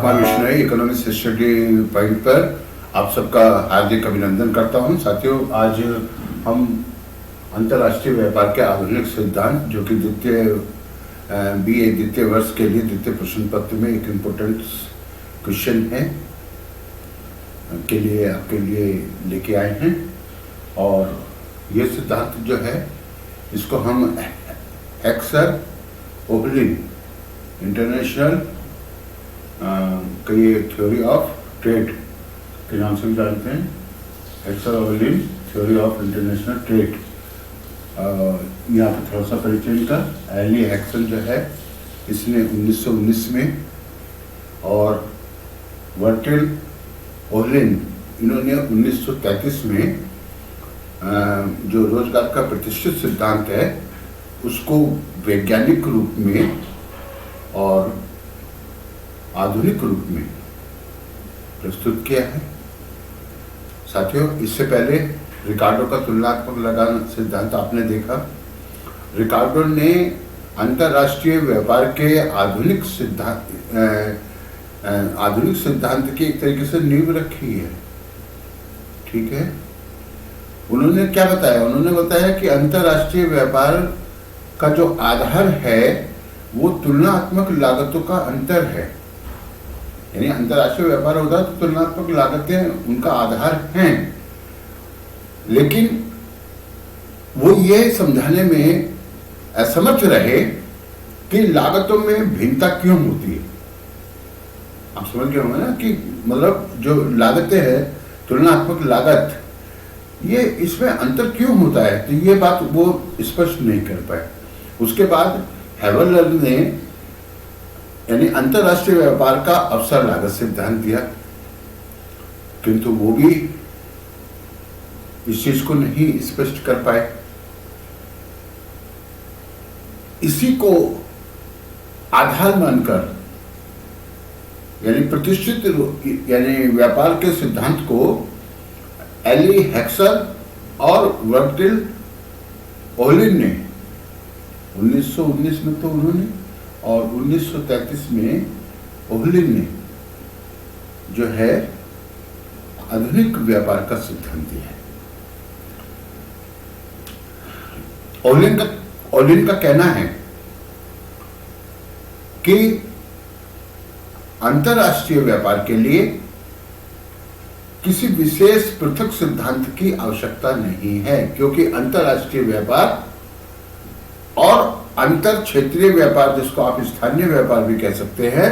आत्मा Vishnu economics study point पर आप सबका हार्दिक अभिनंदन करता हूं। साथियों, आज हम अंतर्राष्ट्रीय व्यापार के आधुनिक सिद्धांत, जो कि बीए द्वितीय वर्ष के लिए द्वितीय प्रश्न पत्र में एक इम्पोर्टेंट क्वेश्चन है के लिए आपके लिए लेके आए हैं। और ये सिद्धांत जो है इसको हम हेक्सर ओहलिन इंटरनेशनल कई थ्योरी ऑफ ट्रेड के नाम से भी जानते हैं। Heckscher Ohlin theory of international trade. यहाँ पर थोड़ा सा परिचय इनका। एली हेक्सन जो है इसने 1919 में और वर्टिल ओहलिन इन्होंने 1933 में जो रोजगार का प्रतिष्ठित सिद्धांत है उसको वैज्ञानिक रूप में और आधुनिक रूप में प्रस्तुत किया है। साथियों, इससे पहले रिकार्डो का तुलनात्मक लगान सिद्धांत आपने देखा। रिकार्डो ने अंतर्राष्ट्रीय व्यापार के आधुनिक सिद्धांत की एक तरीके से नींव रखी है। ठीक है, उन्होंने क्या बताया? उन्होंने बताया कि अंतर्राष्ट्रीय व्यापार का जो आधार है वो तुलनात्मक लागतों का अंतर है। यानी अंतर्राष्ट्रीय व्यापार होता है तो तुलनात्मक लागतें उनका आधार हैं, लेकिन वो ये समझाने में असमर्थ रहे कि लागतों में भिन्नता क्यों होती है। आप समझ गए होंगे ना कि मतलब जो लागतें हैं, तुलनात्मक लागत, ये इसमें अंतर क्यों होता है। तो ये बात वो स्पष्ट नहीं कर पाए। उसके बाद हैवलर ने यानी अंतर्राष्ट्रीय व्यापार का अवसर लागत सिद्धांत दिया, किंतु वो भी इस चीज को नहीं स्पष्ट कर पाए। इसी को आधार मानकर यानी प्रतिष्ठित यानी व्यापार के सिद्धांत को एली हेक्सर और वर्टिल ओहलिन ने 1919 में तो उन्होंने और 1933 में ओहलिन ने जो है आधुनिक व्यापार का सिद्धांत दिया है। ओहलिन का कहना है कि अंतर्राष्ट्रीय व्यापार के लिए किसी विशेष पृथक सिद्धांत की आवश्यकता नहीं है, क्योंकि अंतर्राष्ट्रीय व्यापार और अंतर क्षेत्रीय व्यापार, जिसको आप स्थानीय व्यापार भी कह सकते हैं,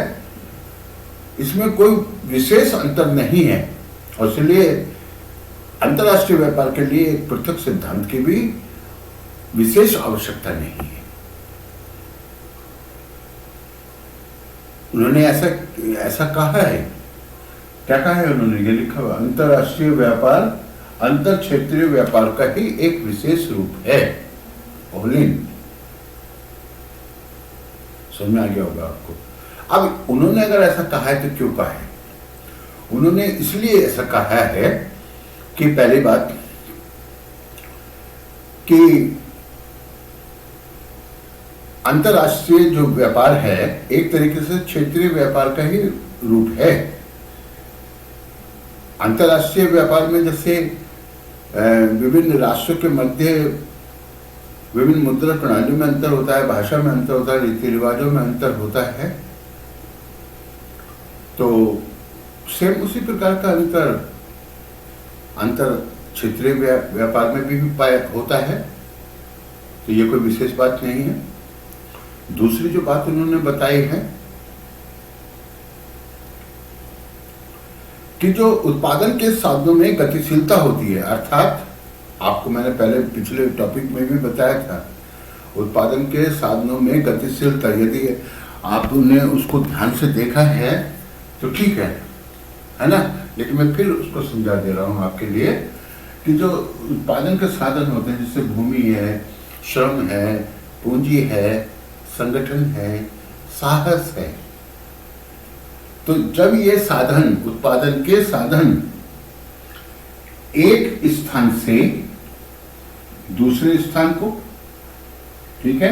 इसमें कोई विशेष अंतर नहीं है और इसलिए अंतर्राष्ट्रीय व्यापार के लिए एक पृथक सिद्धांत की भी विशेष आवश्यकता नहीं है। उन्होंने ऐसा कहा है। क्या कहा है उन्होंने? ये लिखा हुआ, अंतर्राष्ट्रीय व्यापार अंतर क्षेत्रीय व्यापार का ही एक विशेष रूप है। ओहलिन, समझ में आ गया होगा आपको। अब उन्होंने अगर ऐसा कहा है तो क्यों कहा है? उन्होंने इसलिए ऐसा कहा है कि पहली बात कि अंतर्राष्ट्रीय जो व्यापार है एक तरीके से क्षेत्रीय व्यापार का ही रूप है। अंतर्राष्ट्रीय व्यापार में जैसे विभिन्न राष्ट्रों के मध्य विभिन्न मुद्रा प्रणालियों में अंतर होता है, भाषा में अंतर होता है, रीति रिवाजों में अंतर होता है, तो सेम उसी प्रकार का अंतर क्षेत्रीय व्यापार में भी होता है। तो ये कोई विशेष बात नहीं है। दूसरी जो बात उन्होंने बताई है कि जो उत्पादन के साधनों में गतिशीलता होती है, अर्थात आपको मैंने पहले पिछले टॉपिक में भी बताया था, उत्पादन के साधनों में गतिशीलता, यदि आपने उसको ध्यान से देखा है तो ठीक है ना, लेकिन मैं फिर उसको समझा दे रहा हूं आपके लिए कि जो उत्पादन के साधन होते हैं, जैसे भूमि है, श्रम है, पूंजी है, संगठन है, साहस है, तो जब ये साधन, उत्पादन के साधन एक स्थान से दूसरे स्थान को, ठीक है,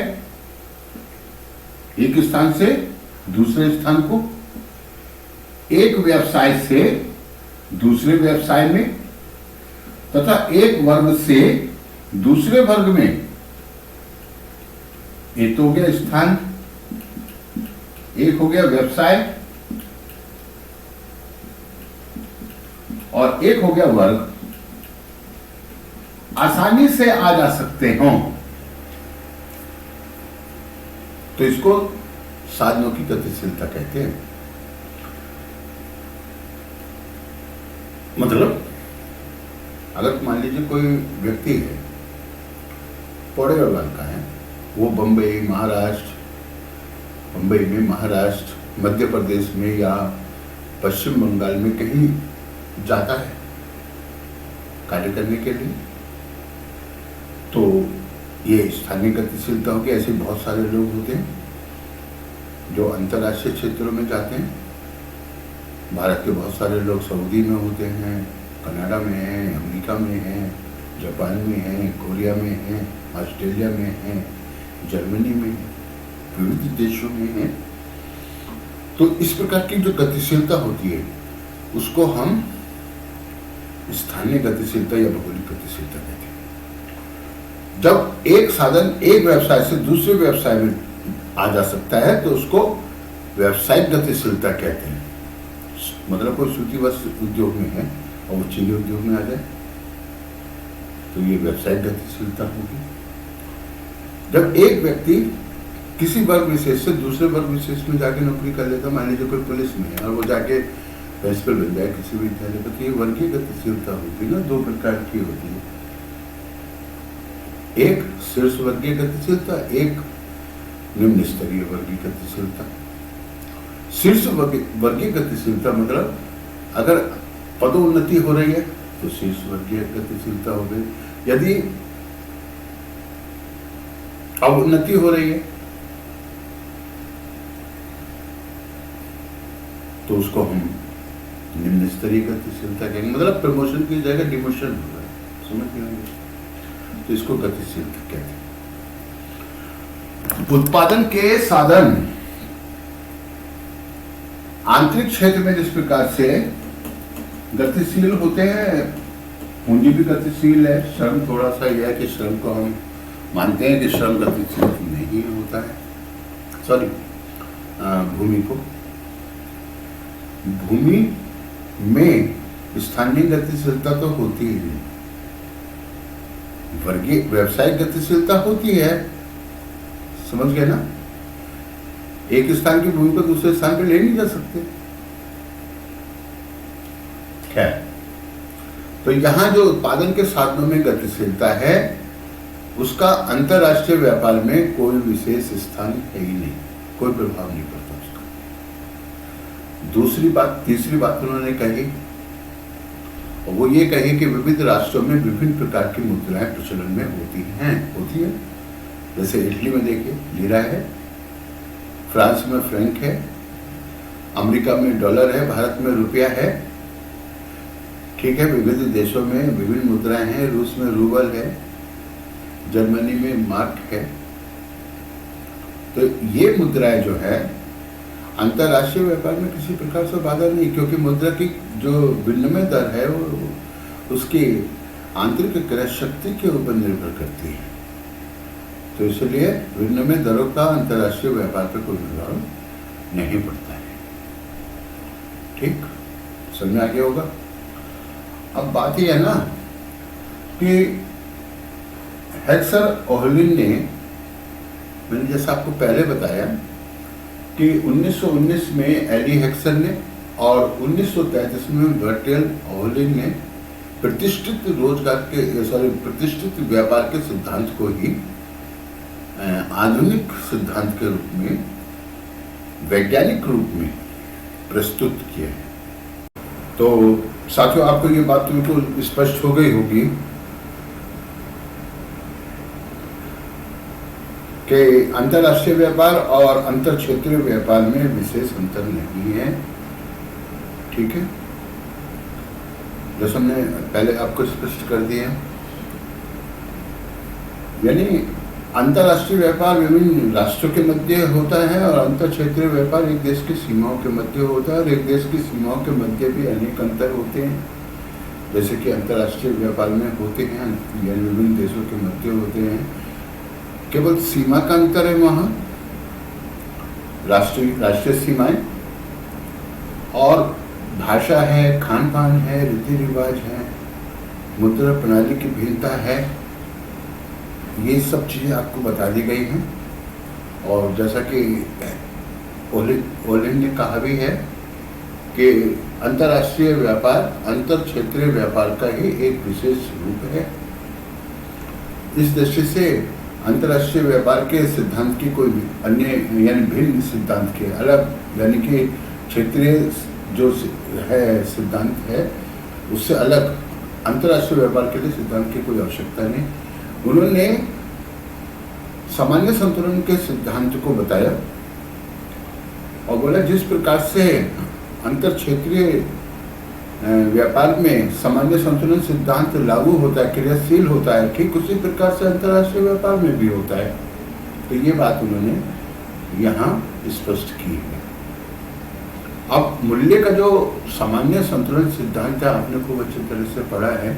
एक स्थान से दूसरे स्थान को एक व्यवसाय से दूसरे व्यवसाय में तथा एक वर्ग से दूसरे वर्ग में, एक तो हो गया स्थान, एक हो गया व्यवसाय और एक हो गया वर्ग, आसानी से आ जा सकते हों तो इसको साधनों की गतिशीलता कहते हैं। मतलब अगर मान लीजिए कोई व्यक्ति है, पौड़े व्यवहार का है, वो बंबई में, महाराष्ट्र, मध्य प्रदेश में या पश्चिम बंगाल में कहीं जाता है कार्य करने के लिए, तो ये स्थानीय गतिशीलता होगी। ऐसे बहुत सारे लोग होते हैं जो अंतर्राष्ट्रीय क्षेत्रों में जाते हैं। भारत के बहुत सारे लोग सऊदी में होते हैं, कनाडा में हैं, अमेरिका में हैं, जापान में हैं, कोरिया में हैं, ऑस्ट्रेलिया में हैं, जर्मनी में, विविध देशों में हैं। तो इस प्रकार की जो गतिशीलता होती है उसको हम स्थानीय गतिशीलता या भौगोलिक गतिशीलता कहते हैं। जब एक साधन एक व्यवसाय से दूसरे व्यवसाय में आ जा सकता है तो उसको व्यावसायिक गतिशीलता कहते हैं। मतलब कोई सूती वस्त्र उद्योग में है और वो चीनी उद्योग में आ जाए तो ये व्यावसायिक गतिशीलता होगी। जब एक व्यक्ति किसी वर्ग विशेष से दूसरे वर्ग विशेष में जाके नौकरी कर लेता, मान लीजिए कोई पुलिस में है और वो जाके प्रिंसिपल बन जाए किसी विद्यालय पर, तो ये वर्गीय गतिशीलता होती है ना। दो प्रकार की होती है, एक शीर्ष वर्गीय गतिशीलता, एक निम्न स्तरीय वर्गीय गतिशीलता। शीर्ष वर्गीय गतिशीलता मतलब अगर पदोन्नति हो रही है तो शीर्ष वर्गीय गतिशीलता हो गई, यदि अवोन्नति हो रही है तो उसको हम निम्न स्तरीय गतिशीलता कहेंगे। मतलब प्रमोशन की जगह डिमोशन हो रहा है, समझ गए, तो इसको गतिशीलता कहते हैं। उत्पादन के साधन आंतरिक क्षेत्र में जिस प्रकार से गतिशील होते हैं, पूंजी भी गतिशील है, श्रम थोड़ा सा यह है कि श्रम को हम मानते हैं कि श्रम गतिशील नहीं होता है, सॉरी भूमि में स्थानीय गतिशीलता तो होती ही नहीं, वर्गीय व्यावसायिक गतिशीलता होती है, समझ गए ना। एक स्थान की भूमि को दूसरे स्थान पे ले नहीं जा सकते। खैर, तो यहां जो उत्पादन के साधनों में गतिशीलता है उसका अंतरराष्ट्रीय व्यापार में कोई विशेष स्थान है ही नहीं, कोई प्रभाव नहीं पड़ता उसका। तीसरी बात उन्होंने कही, और वो ये कही कि विविध राष्ट्रों में विभिन्न प्रकार की मुद्राएं प्रचलन में होती है। जैसे इटली में देखिए लीरा है, फ्रांस में फ्रैंक है, अमेरिका में डॉलर है, भारत में रुपया है, ठीक है। विविध देशों में विभिन्न मुद्राएं हैं, रूस में रूबल है, जर्मनी में मार्क है। तो ये मुद्राएं जो है अंतर्राष्ट्रीय व्यापार में किसी प्रकार से बाधा नहीं, क्योंकि मुद्रा की जो विनिमय दर है वो उसकी आंतरिक क्रय शक्ति के ऊपर निर्भर करती है। तो इसलिए विनिमय दरों का अंतर्राष्ट्रीय व्यापार पर कोई प्रभाव नहीं पड़ता है। ठीक, समझ में आ गया होगा। अब बात यह है ना कि हेक्सर ओहलिन ने, मैंने जैसा आपको पहले बताया कि 1919 में एडी हेक्सर ने और 1933 में बर्टेल ओहलिन ने प्रतिष्ठित प्रतिष्ठित व्यापार के सिद्धांत को ही आधुनिक सिद्धांत के रूप में, वैज्ञानिक रूप में प्रस्तुत किया है। तो साथियों, आपको ये बात तो बिल्कुल स्पष्ट हो गई होगी कि अंतर्राष्ट्रीय व्यापार और अंतर क्षेत्रीय व्यापार में विशेष अंतर नहीं है, ठीक है। जैसे हमने पहले आपको स्पष्ट कर दिया, यानी अंतर्राष्ट्रीय व्यापार विभिन्न राष्ट्रों के मध्य होता है और अंतर क्षेत्रीय व्यापार एक देश की सीमाओं के मध्य होता है, और एक देश की सीमाओं के मध्य भी अनेक अंतर होते हैं, जैसे कि अंतर्राष्ट्रीय व्यापार में होते हैं, यानी विभिन्न देशों के मध्य होते हैं। केवल सीमा का अंतर है वहाँ, राष्ट्रीय सीमाएं, और भाषा है, खान पान है, रीति रिवाज है, मुद्रा प्रणाली की भिन्नता है। ये सब चीज़ें आपको बता दी गई हैं। और जैसा कि ओलिन ने कहा भी है कि अंतर्राष्ट्रीय व्यापार अंतर क्षेत्रीय व्यापार का ही एक विशेष रूप है। इस दृष्टि से अंतर्राष्ट्रीय व्यापार के सिद्धांत की कोई अन्य यानी भिन्न सिद्धांत के अलग, यानी कि क्षेत्रीय जो है सिद्धांत है उससे अलग अंतर्राष्ट्रीय व्यापार के लिए सिद्धांत की कोई आवश्यकता नहीं। उन्होंने सामान्य संतुलन के सिद्धांत को बताया और बोला जिस प्रकार से अंतर क्षेत्रीय व्यापार में सामान्य संतुलन सिद्धांत लागू होता है, क्रियाशील होता है, ठीक उसी प्रकार से अंतर्राष्ट्रीय व्यापार में भी होता है। तो ये बात उन्होंने यहाँ स्पष्ट की है। अब मूल्य का जो सामान्य संतुलन सिद्धांत है आपने खूब अच्छी तरह से पढ़ा है,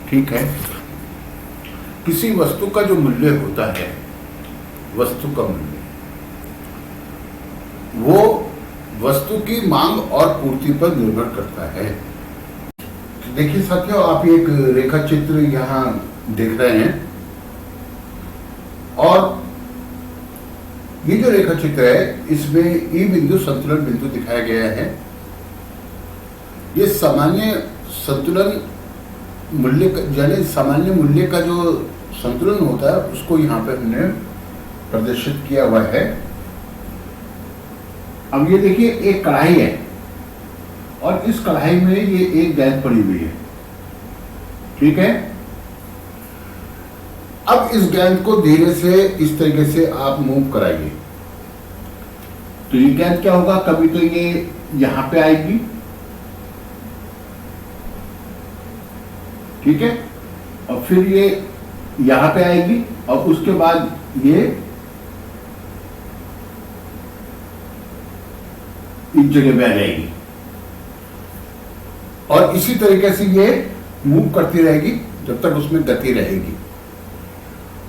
ठीक है। किसी वस्तु का जो मूल्य होता है, वस्तु का मूल्य, वो वस्तु की मांग और पूर्ति पर निर्भर करता है। देखिए साथियों, आप एक रेखा चित्र यहाँ देख रहे हैं और ये जो रेखा चित्र है इसमें ई बिंदु संतुलन बिंदु दिखाया गया है। ये सामान्य संतुलन मूल्य यानी सामान्य मूल्य का जो संतुलन होता है उसको यहाँ पे हमने प्रदर्शित किया हुआ है। अब ये देखिए एक कढ़ाई है और इस कढ़ाई में ये एक गेंद पड़ी हुई है, ठीक है। अब इस गेंद को धीरे से इस तरीके से आप मूव कराइए तो ये गेंद क्या होगा, कभी तो ये यहां पे आएगी, ठीक है, और फिर ये यहां पे आएगी और उसके बाद ये इस जगह पे आ जाएगी और इसी तरीके से ये मूव करती रहेगी जब तक उसमें गति रहेगी।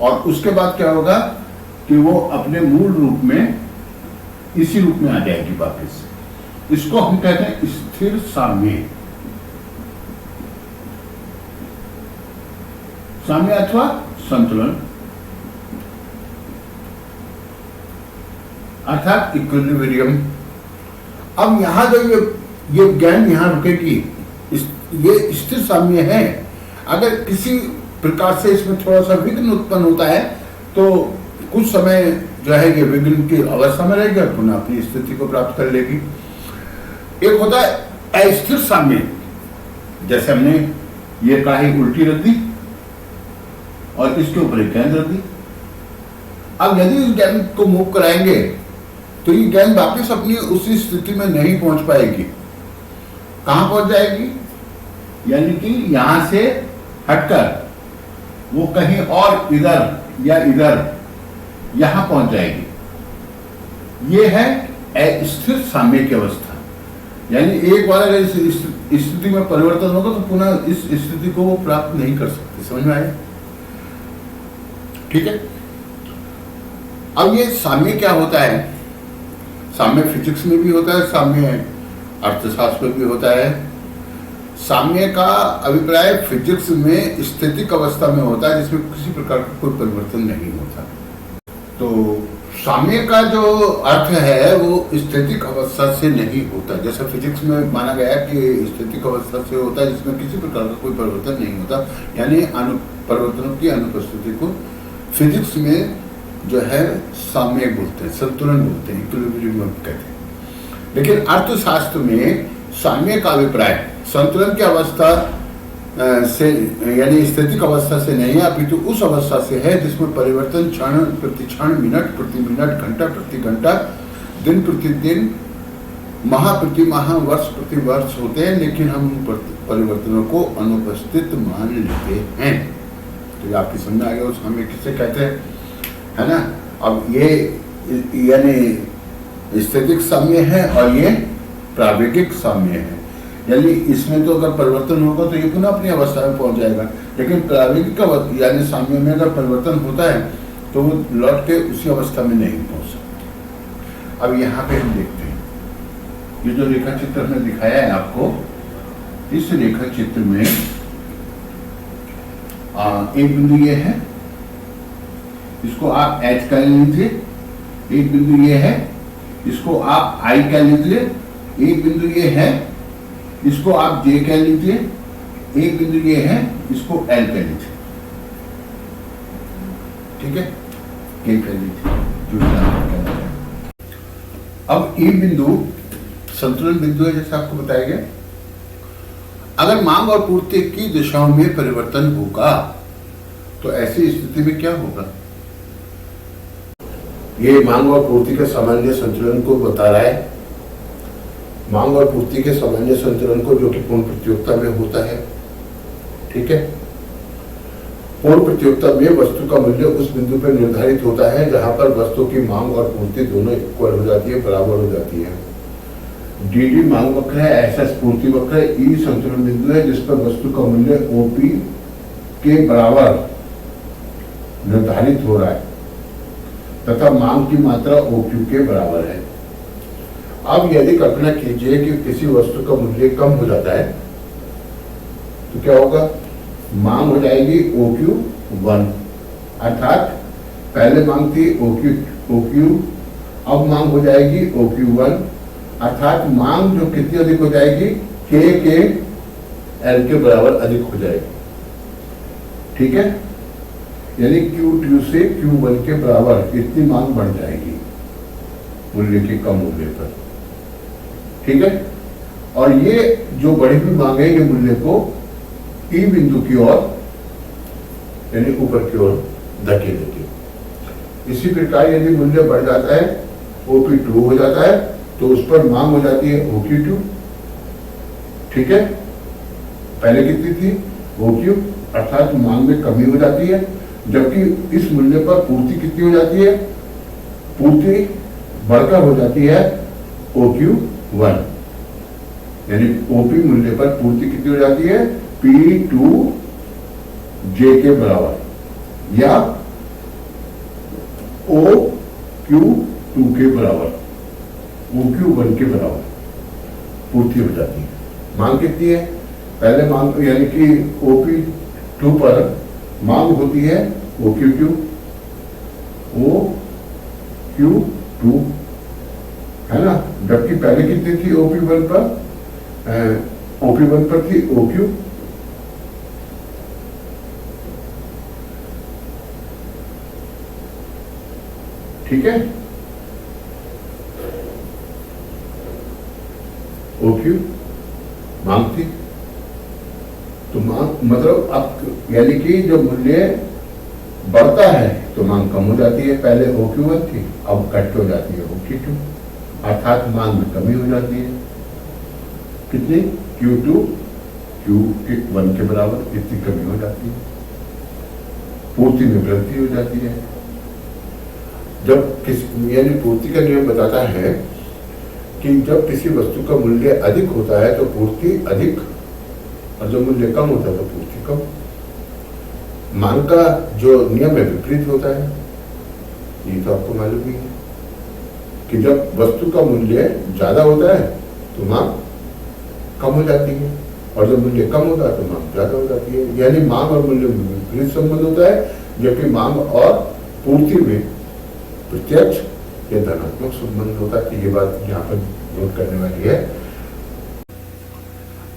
और उसके बाद क्या होगा कि वो अपने मूल रूप में इसी रूप में आ जाएगी वापस। इसको हम कहते हैं स्थिर साम्य, साम्य अथवा संतुलन, अर्थात इक्विलिब्रियम। अब यहां जो ये गेंद यहां रुकेगी, ये स्थिर साम्य है। अगर किसी प्रकार से इसमें थोड़ा सा विघ्न उत्पन्न होता है तो कुछ समय जो है ये विघ्न की अवस्था में रहेगी और पुनः अपनी स्थिति को प्राप्त कर लेगी। एक होता है अस्थिर साम्य, जैसे हमने ये कढ़ाई उल्टी रख दी और इसके ऊपर एक गेंद रख दी। अब यदि इस गेंद को मूव कराएंगे तो ये गेंद वापस अपनी उसी स्थिति में नहीं पहुंच पाएगी। कहां पहुंच जाएगी, यानी कि यहां से हटकर वो कहीं और इधर या इधर यहां पहुंच जाएगी। ये है अस्थिर साम्य की अवस्था। यानी एक बार अगर इस स्थिति में परिवर्तन होगा तो पुनः इस स्थिति को वो प्राप्त नहीं कर सकते। समझ में आया, ठीक है। अब ये साम्य क्या होता है, साम्य फिजिक्स में भी होता है, साम्य अर्थशास्त्र में भी होता है। साम्य का अभिप्राय फिजिक्स में स्थितिक अवस्था में होता है जिसमें किसी प्रकार का कोई परिवर्तन नहीं होता। तो साम्य का जो अर्थ है वो स्थितिक अवस्था से नहीं होता, जैसा फिजिक्स में माना गया कि स्थितिक अवस्था से होता है जिसमें किसी प्रकार का कोई परिवर्तन नहीं होता, यानी परिवर्तनों की अनुपस्थिति को फिजिक्स में जो है साम्य बोलते हैं, संतुलन बोलते हैं, इक्विलिब्रियम कहते हैं। लेकिन अर्थशास्त्र में साम्य का अभिप्राय संतुलन की अवस्था से यानी स्थितिक अवस्था से नहीं है, अपितु उस अवस्था से है जिसमें परिवर्तन क्षण प्रति क्षण, मिनट प्रति मिनट, घंटा प्रति घंटा, दिन प्रति दिन, माह प्रति माह, वर्ष प्रति वर्ष होते हैं, लेकिन हम उन परिवर्तनों को अनुपस्थित मान लेते हैं। तो ये आपकी समझ आ गया उस हमें किसे कहते हैं। है ना। अब ये यानी स्थितिक साम्य है और ये प्रावेगिक साम्य है, यानी इसमें तो अगर परिवर्तन होगा तो ये पुनः अपनी अवस्था में पहुंच जाएगा, लेकिन प्रावेगिक यानी साम्य में अगर परिवर्तन होता है तो वो लौट के उसी अवस्था में नहीं पहुंच सकता। अब यहाँ पे हम देखते हैं, ये जो रेखा चित्र हमने दिखाया है आपको, इस रेखा चित्र में एक बिंदु ये है, इसको आप H कह लीजिए, एक बिंदु ये है, इसको आप I कह लीजिए, एक बिंदु ये है, इसको आप J कह लीजिए, एक बिंदु ये है, इसको L कह लीजिए, ठीक है, K कह लीजिए, जो कहना है। अब ये बिंदु संतुलन बिंदु है, जैसे आपको बताया गया। अगर मांग और पूर्ति की दिशाओं में परिवर्तन होगा तो ऐसी स्थिति में क्या होगा? ये मांग और पूर्ति के सामान्य संतुलन को बता रहा है। मांग और पूर्ति के सामान्य संतुलन को, जो कि पूर्ण प्रतियोगिता में होता है, ठीक है। पूर्ण प्रतियोगिता में वस्तु का मूल्य उस बिंदु पर निर्धारित होता है जहां पर वस्तु की मांग और पूर्ति दोनों इक्वल हो जाती है, बराबर हो जाती है। डी मांग वक्र है, एस पूर्ति वक्र है, ई संतुलन बिंदु है जिस पर वस्तु का मूल्य ओपी के बराबर निर्धारित हो रहा है तथा मांग की मात्रा ओक्यू के बराबर है। अब यदि कल्पना कीजिए कि किसी वस्तु का मूल्य कम हो जाता है तो क्या होगा? मांग हो जाएगी OQ1, अर्थात पहले मांग थी OQ, अब मांग हो जाएगी OQ1, अर्थात मांग जो कितनी अधिक हो जाएगी? K के L के बराबर अधिक हो जाएगी, ठीक है। यानी Q2 से Q1 के बराबर इतनी मांग बढ़ जाएगी मूल्य के कम होने पर, ठीक है। और ये जो बढ़ी हुई मांग है, ये मूल्य को ई बिंदु की ओर यानी ऊपर की ओर धकेलेगी। इसी प्रकार यदि मूल्य बढ़ जाता है, OP2 हो जाता है, तो उस पर मांग हो जाती है OQ2, ठीक है। पहले कितनी थी? OQ, अर्थात मांग में कमी हो जाती है, जबकि इस मूल्य पर पूर्ति कितनी हो जाती है? पूर्ति बढ़कर हो जाती है OQ1, यानी OP मूल्य पर पूर्ति कितनी हो जाती है? P2J के बराबर या OQ2 के बराबर, OQ1 के बराबर पूर्ति हो जाती है। मांग कितनी है? पहले मांग यानी कि OP2 पर मांग होती है OQ2, है ना, जबकि पहले कितनी थी? OP1 पर थी OQ, ठीक है। OQ मांग थी, तो मांग मतलब अब यानी कि जो मूल्य बढ़ता है तो मांग कम हो जाती है। पहले OQ1 थी, अब घट हो जाती है OQ2, अर्थात मांग में कमी हो जाती है। कितनी? Q2 Q1 के बराबर इतनी कमी हो जाती है, पूर्ति में वृद्धि हो जाती है। जब यानी पूर्ति का नियम बताता है कि जब किसी वस्तु का मूल्य अधिक होता है तो पूर्ति अधिक, और जब मूल्य कम होता है तो पूर्ति कम। मांग का जो नियम है विपरीत होता है, ये तो आपको मालूम ही है कि जब वस्तु का मूल्य ज्यादा होता है तो मांग कम हो जाती है, और जब मूल्य कम होता है तो मांग ज्यादा हो जाती है। यानी मांग और मूल्य में विपरीत संबंध होता है, जबकि मांग और पूर्ति में प्रत्यक्ष या धनात्मक संबंध होता है। ये बात यहाँ पर नोट करने वाली है।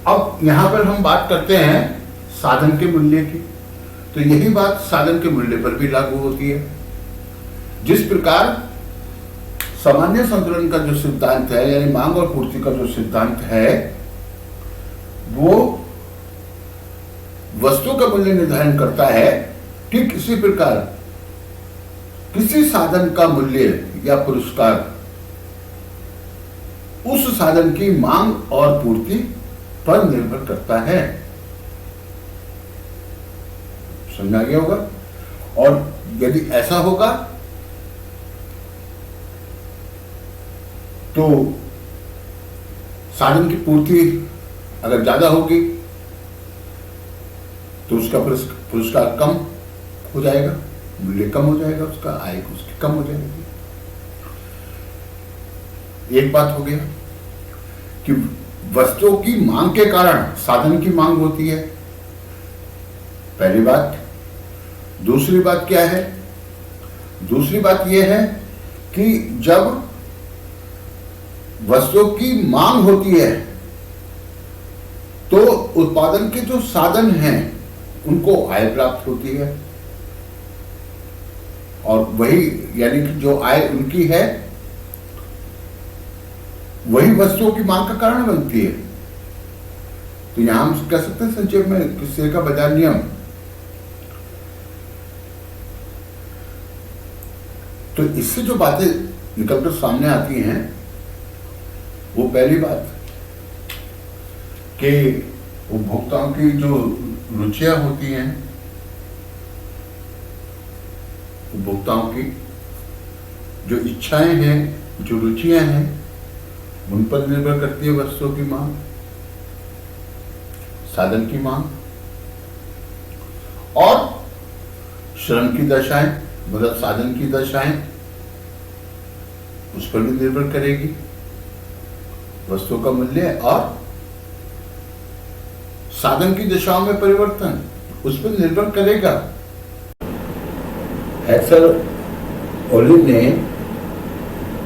अब यहाँ पर हम बात करते हैं साधन के मूल्य की, तो यही बात साधन के मूल्य पर भी लागू होती है। जिस प्रकार सामान्य संतुलन का जो सिद्धांत है, यानी मांग और पूर्ति का जो सिद्धांत है, वो वस्तु का मूल्य निर्धारण करता है, ठीक इसी प्रकार किसी साधन का मूल्य या पुरस्कार उस साधन की मांग और पूर्ति पर निर्भर करता है। समझा गया होगा। और यदि ऐसा होगा तो साधन की पूर्ति अगर ज्यादा होगी तो उसका पुरस्कार कम हो जाएगा, मूल्य कम हो जाएगा, उसका आय उसकी कम हो जाएगी। एक बात हो गया कि वस्तुओं की मांग के कारण साधन की मांग होती है, पहली बात। दूसरी बात क्या है? दूसरी बात यह है कि जब वस्तुओं की मांग होती है तो उत्पादन के जो साधन हैं उनको आय प्राप्त होती है, और वही यानी कि जो आय उनकी है वही वस्तुओं की मांग का कारण बनती है। तो यहां हम कह सकते हैं संक्षेप में किसी का बाजार नियम। तो इससे जो बातें निकलकर सामने आती हैं वो पहली बात कि उपभोक्ताओं की जो रुचियां होती हैं, उपभोक्ताओं की जो इच्छाएं हैं, जो रुचियां हैं, उन पर निर्भर करती है वस्तुओं की मांग, साधन की मांग, और श्रम की दशाएं मतलब साधन की दशाएं उस पर भी निर्भर करेगी। वस्तुओं का मूल्य और साधन की दिशाओं में परिवर्तन उस पर निर्भर करेगा। हेक्सर ओलिन ने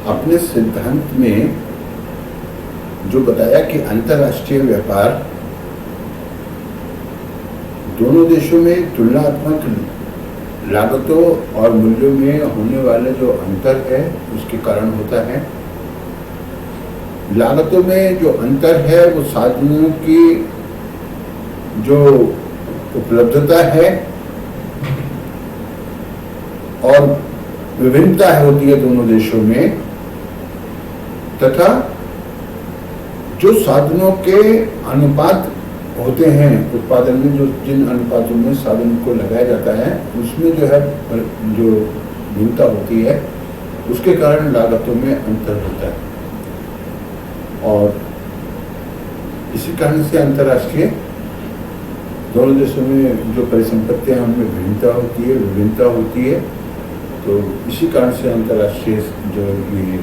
अपने सिद्धांत में जो बताया कि अंतर्राष्ट्रीय व्यापार दोनों देशों में तुलनात्मक लागतों और मूल्यों में होने वाले जो अंतर है उसके कारण होता है। लागतों में जो अंतर है वो साधनों की जो उपलब्धता है और विभिन्नता होती है दोनों देशों में, तथा जो साधनों के अनुपात होते हैं उत्पादन में, जो जिन अनुपातों में साधन को लगाया जाता है उसमें जो है जो भिन्नता होती है उसके कारण लागतों में अंतर होता है। और इसी कारण से अंतर्राष्ट्रीय दोनों देशों में जो परिसंपत्तियां उनमें भिन्नता होती है, विभिन्नता होती है। तो इसी कारण से अंतर्राष्ट्रीय जो ये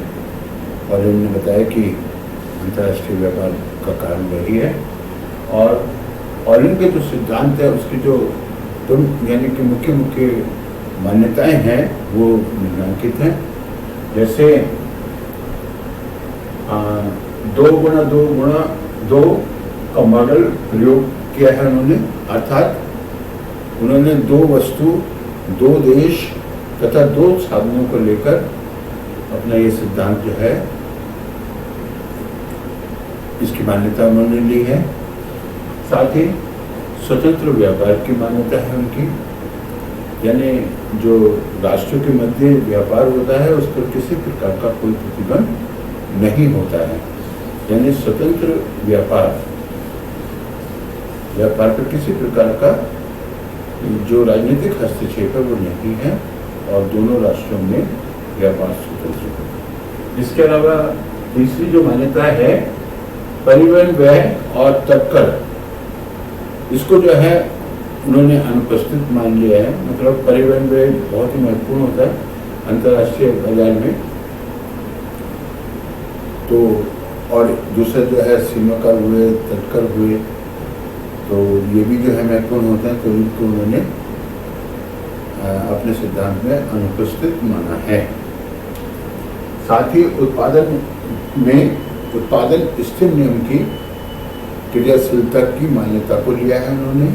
ओलिन ने बताया कि अंतर्राष्ट्रीय व्यापार का कारण वही है। और ओलिन के जो सिद्धांत है उसकी जो यानी कि मुख्य मुख्य मान्यताएं हैं वो निम्नलिखित हैं। जैसे 2x2 का मॉडल प्रयोग किया है उन्होंने, अर्थात उन्होंने दो वस्तु, दो देश तथा दो साधनों को लेकर अपना ये सिद्धांत जो है इसकी मान्यता उन्होंने ली है। साथ ही स्वतंत्र व्यापार की मान्यता है उनकी, यानी जो राष्ट्रों के मध्य व्यापार होता है उस पर किसी प्रकार का कोई प्रतिबंध नहीं होता है, यानी स्वतंत्र व्यापार पर किसी प्रकार का जो राजनीतिक हस्तक्षेप है वो नहीं है और दोनों राष्ट्रों में व्यापार स्वतंत्र है। इसके अलावा तीसरी जो मान्यता है परिवहन व्यय और तत्कर, इसको जो है उन्होंने अनुपस्थित मान लिया है। मतलब परिवहन व्यय बहुत ही महत्वपूर्ण होता है अंतर्राष्ट्रीय बाजार में। तो और दूसरे जो है सीमा कर हुए, तत्कर हुए, तो ये भी जो है महत्वपूर्ण होते हैं। तो इनको उन्होंने अपने सिद्धांत में अनुपस्थित माना है। साथ ही उत्पादन स्थिर नियम की क्रियाशीलता की मान्यता को लिया है उन्होंने।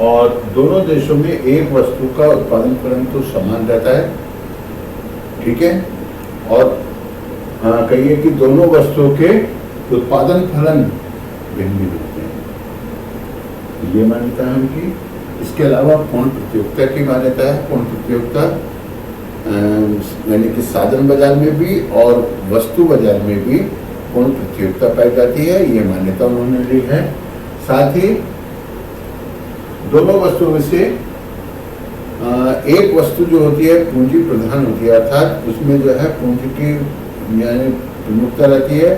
और दोनों देशों में एक वस्तु का उत्पादन परंतु समान रहता है, ठीक है। और कहिए कि दोनों वस्तुओं के उत्पादन फलन भिन्न भिन्न होते हैं, ये मान्यता है उनकी। इसके अलावा पूर्ण प्रतियोगिता की मान्यता है। पूर्ण प्रतियोगिता यानी कि साधन बाजार में भी और वस्तु बाजार में भी पूर्ण प्रतियोगिता पाई जाती है, ये मान्यता उन्होंने ली है। साथ ही दोनों वस्तुओं में से एक वस्तु जो होती है पूंजी प्रधान होती है, अर्थात उसमें जो है पूंजी की यानी उन्मुखता रहती है,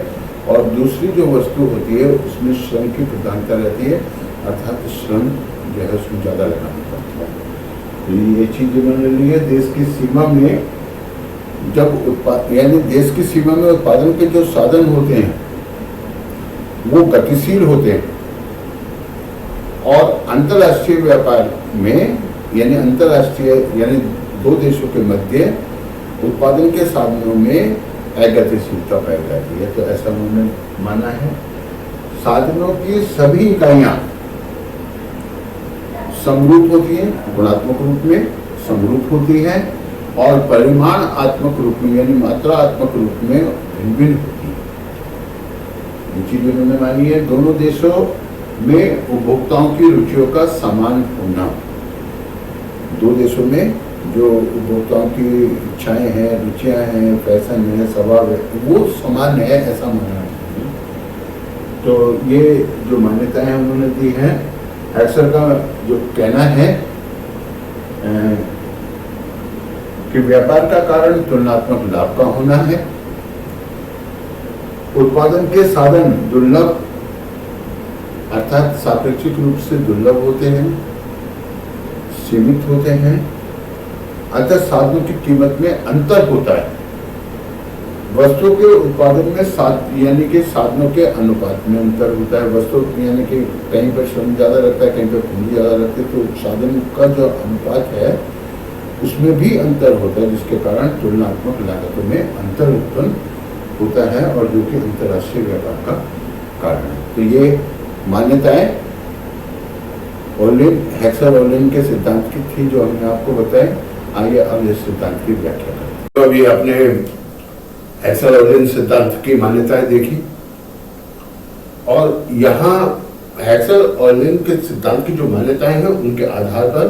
और दूसरी जो वस्तु होती है उसमें श्रम की प्रधानता रहती है, अर्थात श्रम जो है उसमें ज़्यादा लगाना पड़ता है। तो ये चीज़ उन्होंने ली है। देश की सीमा में जब यानी देश की सीमा में उत्पादन के जो साधन होते हैं वो गतिशील होते हैं, और अंतर्राष्ट्रीय व्यापार में यानी अंतर्राष्ट्रीय यानी दो देशों के मध्य उत्पादन के साधनों में अगतिशीलता पाई जाती है। तो ऐसा उन्होंने माना है। साधनों की सभी इकाइयां समरूप होती हैं, गुणात्मक रूप में समरूप होती हैं, और परिमाणात्मक रूप में यानी मात्रात्मक रूप में भिन्न भिन्न होती है। ये चीज उन्होंने मानी है। दोनों देशों में उपभोक्ताओं की रुचियों का समान होना, दो देशों में जो उपभोक्ताओं की इच्छाएं हैं, रुचियां हैं, फैशन है, स्वभाव है, वो समान है, ऐसा मानना है। तो ये जो मान्यताएं उन्होंने दी हैं, हैक्सर का जो कहना है कि व्यापार का कारण तुलनात्मक लाभ का होना है, उत्पादन के साधन दुर्लभ अर्थात सापेक्षिक रूप से दुर्लभ होते हैं, सीमित होते हैं, अतः साधनों की कीमत में अंतर होता है। वस्तु के उत्पादन में यानी कि साधनों के अनुपात में अंतर होता है। वस्तु यानी कि कहीं पर श्रम ज्यादा लगता है, कहीं पर पूंजी ज्यादा लगती है, तो साधन का जो अनुपात है उसमें भी अंतर होता है, जिसके कारण तुलनात्मक लागतों में अंतर उत्पन्न होता है, और जो कि अंतर्राष्ट्रीय व्यापार का कारण है। तो ये मान्यताएं हैक्सर ओलिन के सिद्धांत की थी जो हमने आपको बताए। आइए अब इस सिद्धांत की व्याख्या करते हैं। तो अभी आपने हैक्सर ओलिन सिद्धांत की मान्यताएं देखी, और यहाँ हैक्सर ओलिन के सिद्धांत की जो मान्यताएं हैं उनके आधार पर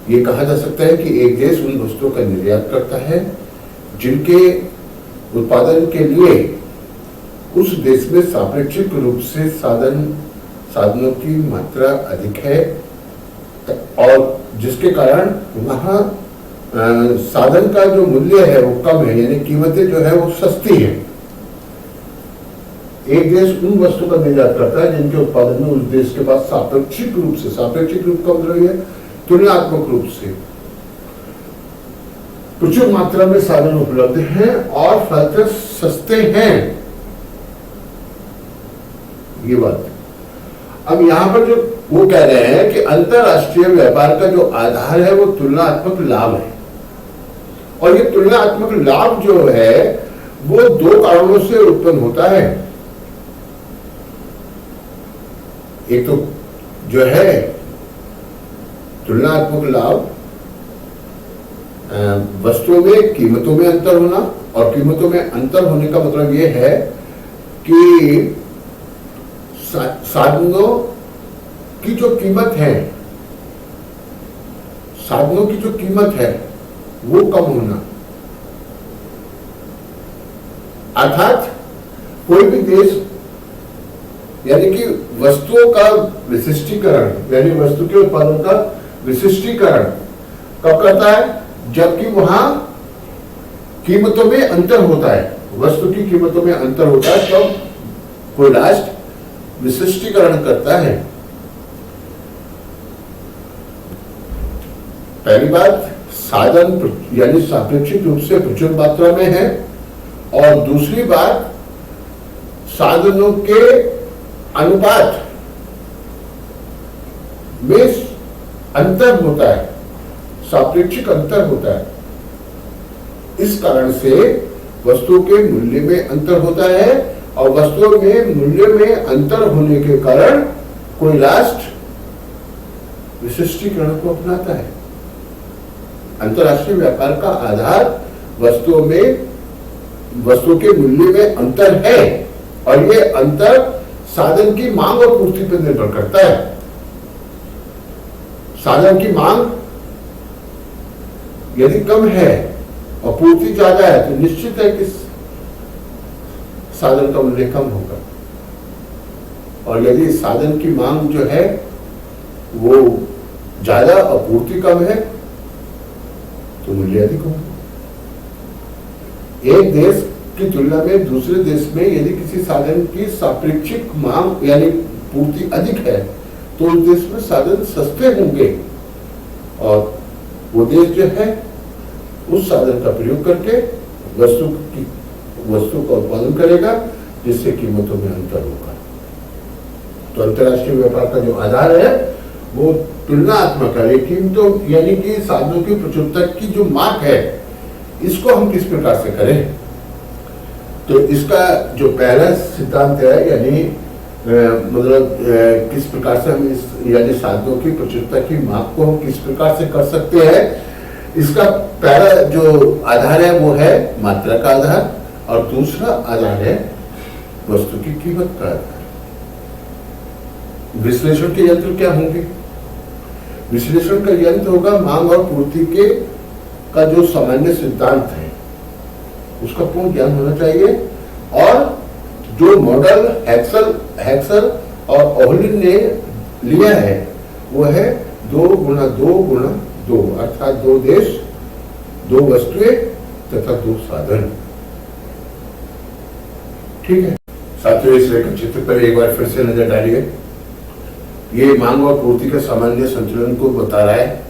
ये कहा जा सकता है कि एक देश उन वस्तुओं का निर्यात करता है जिनके उत्पादन के लिए उस देश में सापेक्षिक रूप से साधनों की मात्रा अधिक है, और जिसके कारण वहाँ साधन का जो मूल्य है वो कम है, यानी कीमतें जो है वो सस्ती है। एक देश उन वस्तु का निर्यात करता है जिनके उत्पादन में उस देश के पास सापेक्षिक रूप का मतलब है तुलनात्मक रूप से प्रचुर मात्रा में साधन उपलब्ध हैं और फलतः सस्ते हैं। ये बात। अब यहां पर जो वो कह रहे हैं कि अंतरराष्ट्रीय व्यापार का जो आधार है वो तुलनात्मक लाभ है, और ये तुलनात्मक लाभ जो है वो दो कारणों से उत्पन्न होता है। एक तो जो है तुलनात्मक लाभ वस्तुओं में कीमतों में अंतर होना, और कीमतों में अंतर होने का मतलब ये है कि साधनों की जो कीमत है वो कम होना। अर्थात कोई भी देश यानी कि वस्तुओं का विशिष्टीकरण यानी वस्तु के उत्पादन का विशिष्टीकरण कब करता है? जबकि वहां कीमतों में अंतर होता है, वस्तु की कीमतों में अंतर होता है, तब कोई राष्ट्र विशिष्टीकरण करता है। पहली बात, साधन यानी सापेक्षिक रूप से प्रचुर मात्रा में है, और दूसरी बात साधनों के अनुपात में अंतर होता है, सापेक्षिक अंतर होता है। इस कारण से वस्तु के मूल्य में अंतर होता है, और वस्तुओं में मूल्य में अंतर होने के कारण कोई राष्ट्र विशिष्टीकरण को अपनाता है। अंतर्राष्ट्रीय व्यापार का आधार वस्तुओं के मूल्य में अंतर है, और ये अंतर साधन की मांग और पूर्ति पर निर्भर करता है। साधन की मांग यदि कम है और पूर्ति ज्यादा है तो निश्चित है कि साधन का मूल्य कम होगा, और यदि साधन की मांग जो है वो ज्यादा और पूर्ति कम है तो मूल्य अधिक होगा। एक देश की तुलना में दूसरे देश में यदि किसी साधन की सापेक्षिक मांग यानी पूर्ति अधिक है तो उस देश में साधन सस्ते होंगे और वो देश जो है उस साधन का प्रयोग करके वस्तु का उत्पादन करेगा जिससे कीमतों में अंतर होगा। तो अंतर्राष्ट्रीय व्यापार का जो आधार है वो तुलनात्मक है, लेकिन तो यानी कि साधनों की प्रचुरता की जो माप है इसको हम किस प्रकार से करें। तो इसका जो पहला सिद्धांत है यानी मतलब किस प्रकार से हम इस यानी साधनों की प्रचुरता की माप को हम किस प्रकार से कर सकते हैं, इसका पहला जो आधार है वो है मात्रा का आधार और दूसरा आधार है वस्तु की कीमत का आधार। विश्लेषण के यंत्र क्या होंगे? विश्लेषण का यंत्र होगा मांग और पूर्ति के का जो सामान्य सिद्धांत है उसका पूर्ण ज्ञान होना चाहिए और जो मॉडल हैक्सल और ओहलिन ने लिया है वो है 2 गुणा 2 गुणा 2 अर्थात 2 देश 2 वस्तुएं तथा 2 साधन। ठीक है साथियों, इस रेखा चित्र पर एक बार फिर से नजर डालिए। ये मांग और पूर्ति के सामान्य संतुलन को बता रहा है।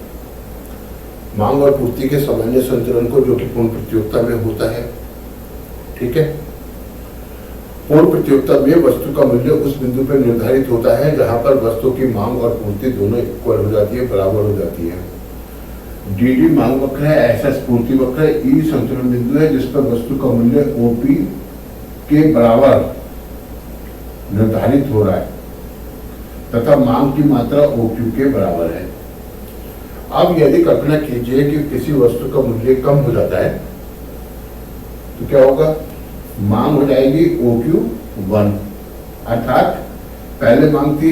मांग और पूर्ति के सामान्य संतुलन को जो कि पूर्ण प्रतियोगिता में होता है। ठीक है, पूर्ण प्रतियोगिता में वस्तु का मूल्य उस बिंदु पर निर्धारित होता है जहां पर वस्तु की मांग और पूर्ति दोनों इक्वल हो जाती है, बराबर हो जाती है। डी मांग वक्र है, एस पूर्ति वक्र है, ई संतुलन बिंदु है जिस पर वस्तु का मूल्य ओपी के बराबर निर्धारित हो रहा है तथा मांग की मात्रा OQ के बराबर है। अब यदि कल्पना कीजिए कि किसी वस्तु का मूल्य कम हो जाता है तो क्या होगा? मांग हो जाएगी OQ1 अर्थात पहले मांग थी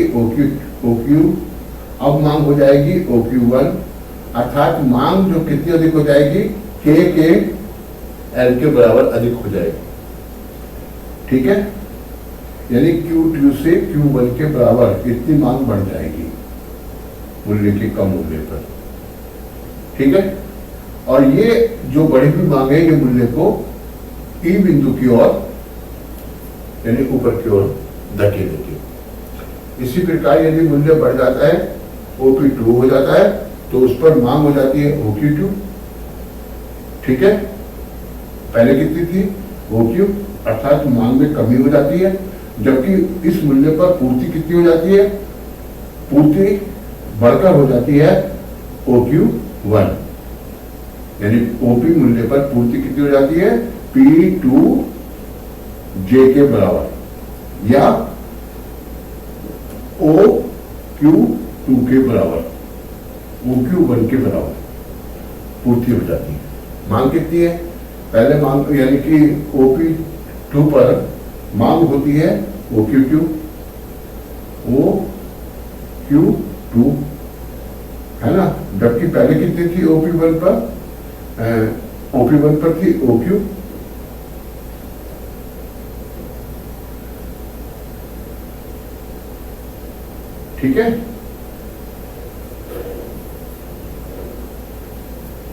OQ, अब मांग हो जाएगी OQ1 अर्थात मांग जो कितनी अधिक हो जाएगी? K के L के बराबर अधिक हो जाएगी। ठीक है, यानी Q2 से Q1 के बराबर इतनी मांग बढ़ जाएगी मूल्य के कम होने पर। ठीक है, और ये जो बढ़ी हुई मांग है ये मूल्य को ई बिंदु की ओर यानी ऊपर की ओर धकेलेगी। इसी प्रकार यदि मूल्य बढ़ जाता है OP2 हो जाता है तो उस पर मांग हो जाती है OQ2। ठीक है, पहले कितनी थी? OQ अर्थात मांग में कमी हो जाती है, जबकि इस मूल्य पर पूर्ति कितनी हो जाती है? पूर्ति बढ़कर हो जाती है OQ1 यानी OP मूल्य पर पूर्ति कितनी हो जाती है? P2J के बराबर या OQ2 के बराबर, OQ1 के बराबर पूर्ति हो जाती है। मांग कितनी है? पहले मांग यानी कि OP2 पर मांग होती है OQ2 है ना, जबकि पहले कितनी थी OP1 पर? OP1 पर थी OQ। ठीक है,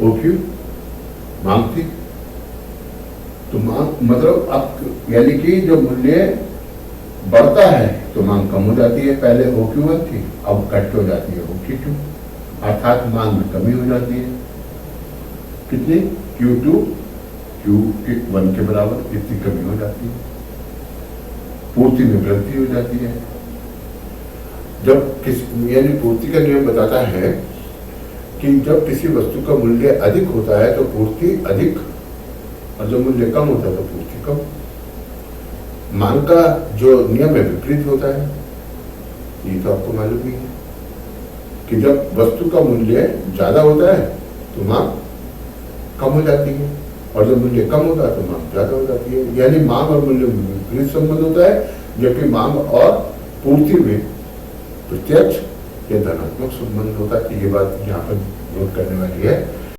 OQ मांग थी तो मांग मतलब अब यानी कि जो मूल्य बढ़ता है तो मांग कम हो जाती है। पहले OQ1 थी अब घट हो जाती है OQ2 अर्थात मांग में कमी हो जाती है। कितनी? Q2 Q1 के बराबर इतनी कमी हो जाती है, पूर्ति में वृद्धि हो जाती है। जब यानी पूर्ति का नियम बताता है कि जब किसी वस्तु का मूल्य अधिक होता है तो पूर्ति अधिक और जब मूल्य कम होता है तो पूर्ति कम। मांग का जो नियम है विपरीत होता है, ये तो आपको मालूम ही है कि जब वस्तु का मूल्य ज्यादा होता है तो मांग कम हो जाती है और जब मूल्य कम होता है तो मांग ज्यादा हो जाती है। यानी मांग और मूल्य में विपरीत संबंध होता है, जबकि मांग और पूर्ति में प्रत्यक्ष या धनात्मक संबंध होता है। ये बात यहाँ पर नोट करने वाली है।